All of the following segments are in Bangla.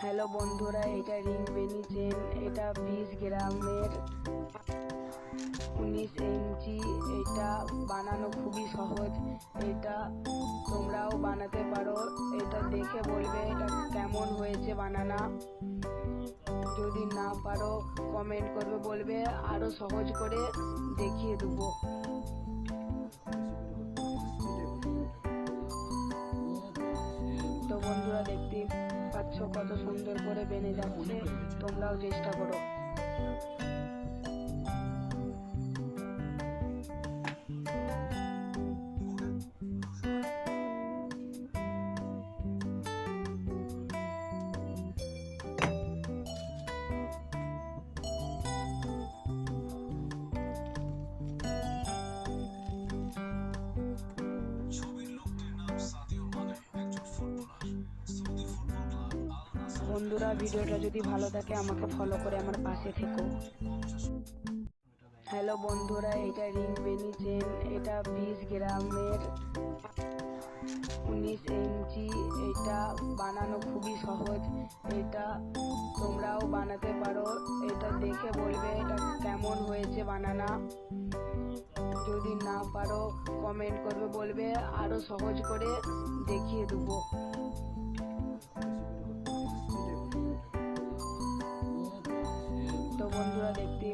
হ্যালো বন্ধুরা, এটা রিং বেনি চেন। এটা 20 গ্রামের 19 ইঞ্চি। এটা বানানো খুবই সহজ। এটা তোমরাও বানাতে পারো। এটা দেখে বলবে এটা কেমন হয়েছে বানানা। যদি না পারো কমেন্ট করবে, বলবে আরো সহজ করে দেখিয়ে দেবো। তো বন্ধুরা, দেখতে পাচ্ছ কত সুন্দর করে বেনে যাচ্ছে। তোমরাও চেষ্টা করো। বন্ধুরা, ভিডিওটা যদি ভালো থাকে আমাকে ফলো করে আমার পাশে থেকো। হ্যালো বন্ধুরা, এটা রিং বেনি চেন। এটা 20 গ্রামের 19 ইঞ্চি। এটা বানানো খুবই সহজ। এটা তোমরাও বানাতে পারো। এটা দেখে বলবে এটা কেমন হয়েছে বানানা। যদি না পারো কমেন্ট করবে, বলবে আরো সহজ করে দেখিয়ে দেবো। তো বন্ধুরা, দেখতে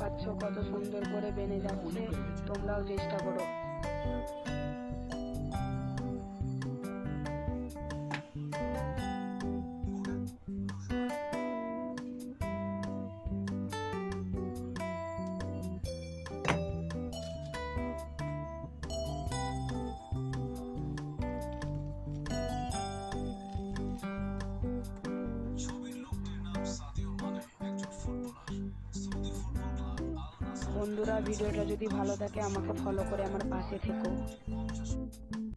পাচ্ছ কত সুন্দর করে বেনে যাচ্ছে। তোমরাও চেষ্টা করো। বন্ধুরা, ভিডিওটা যদি ভালো থাকে আমাকে ফলো করে আমার পাশে থেকো।